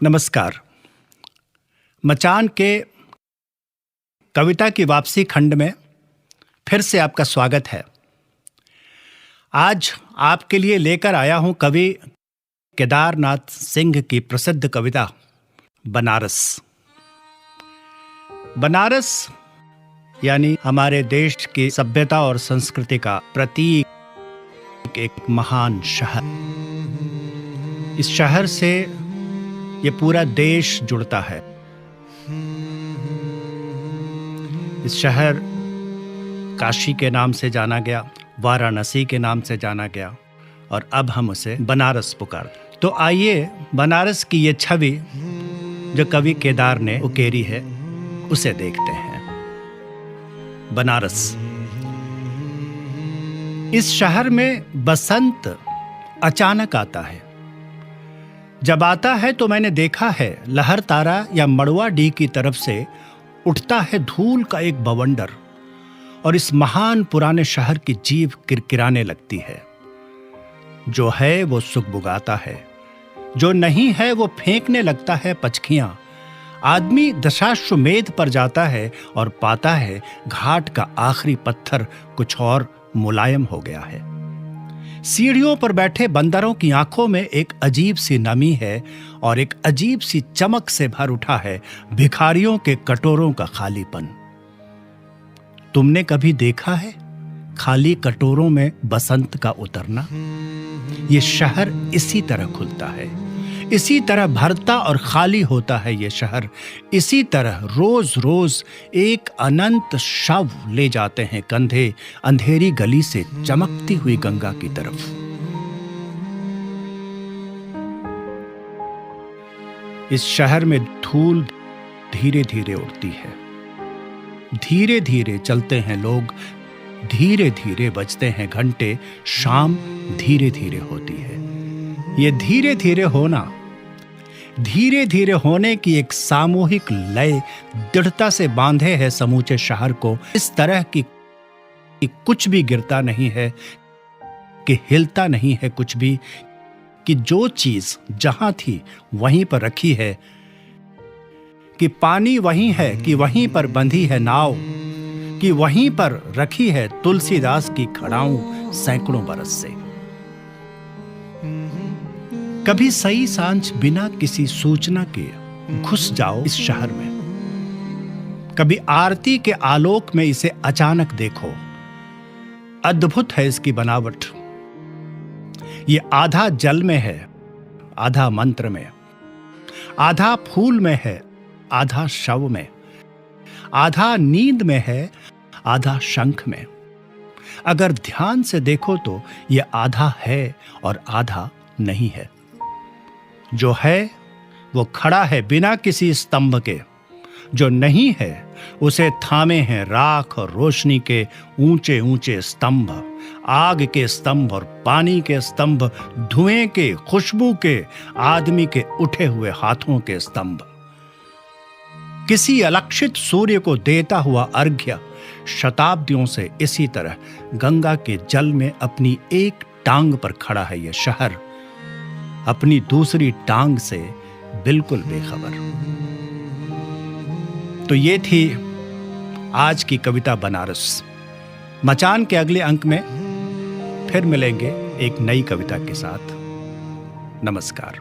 नमस्कार। मचान के कविता की वापसी खंड में फिर से आपका स्वागत है। आज आपके लिए लेकर आया हूं कवि केदारनाथ सिंह की प्रसिद्ध कविता बनारस। बनारस यानी हमारे देश की सभ्यता और संस्कृति का प्रतीक, एक महान शहर। इस शहर से ये पूरा देश जुड़ता है। इस शहर काशी के नाम से जाना गया, वाराणसी के नाम से जाना गया और अब हम उसे बनारस पुकारते। तो आइए बनारस की ये छवि जो कवि केदार ने उकेरी है उसे देखते हैं। बनारस। इस शहर में बसंत अचानक आता है। जब आता है तो मैंने देखा है लहर तारा या मड़वा डी की तरफ से उठता है धूल का एक बवंडर और इस महान पुराने शहर की जीभ किरकिराने लगती है। जो है वो सुगबुगाता है, जो नहीं है वो फेंकने लगता है पचखियां। आदमी दशाश्वमेध पर जाता है और पाता है घाट का आखिरी पत्थर कुछ और मुलायम हो गया है। सीढ़ियों पर बैठे बंदरों की आंखों में एक अजीब सी नमी है और एक अजीब सी चमक से भर उठा है भिखारियों के कटोरों का खालीपन। तुमने कभी देखा है खाली कटोरों में बसंत का उतरना? ये शहर इसी तरह खुलता है, इसी तरह भरता और खाली होता है ये शहर। इसी तरह रोज रोज एक अनंत शव ले जाते हैं कंधे अंधेरी गली से चमकती हुई गंगा की तरफ। इस शहर में धूल धीरे धीरे उड़ती है। धीरे धीरे चलते हैं लोग, धीरे धीरे बजते हैं घंटे, शाम धीरे धीरे होती है। ये धीरे धीरे होना, धीरे धीरे होने की एक सामूहिक लय दृढ़ता से बांधे है समूचे शहर को, इस तरह की कि कुछ भी गिरता नहीं है, कि हिलता नहीं है कुछ भी, कि जो चीज जहां थी वहीं पर रखी है, कि पानी वहीं है, कि वहीं पर बंधी है नाव, कि वहीं पर रखी है तुलसीदास की खड़ाऊं सैकड़ों बरस से। कभी सही सांझ बिना किसी सूचना के घुस जाओ इस शहर में। कभी आरती के आलोक में इसे अचानक देखो। अद्भुत है इसकी बनावट। ये आधा जल में है, आधा मंत्र में, आधा फूल में है, आधा शव में, आधा नींद में है, आधा शंख में। अगर ध्यान से देखो तो ये आधा है और आधा नहीं है। जो है वो खड़ा है बिना किसी स्तंभ के, जो नहीं है उसे थामे हैं राख और रोशनी के ऊंचे ऊंचे स्तंभ, आग के स्तंभ और पानी के स्तंभ, धुएं के, खुशबू के, आदमी के उठे हुए हाथों के स्तंभ। किसी अलक्षित सूर्य को देता हुआ अर्घ्य शताब्दियों से इसी तरह गंगा के जल में अपनी एक टांग पर खड़ा है यह शहर, अपनी दूसरी टांग से बिल्कुल बेखबर। तो ये थी आज की कविता बनारस। मचान के अगले अंक में फिर मिलेंगे एक नई कविता के साथ। नमस्कार।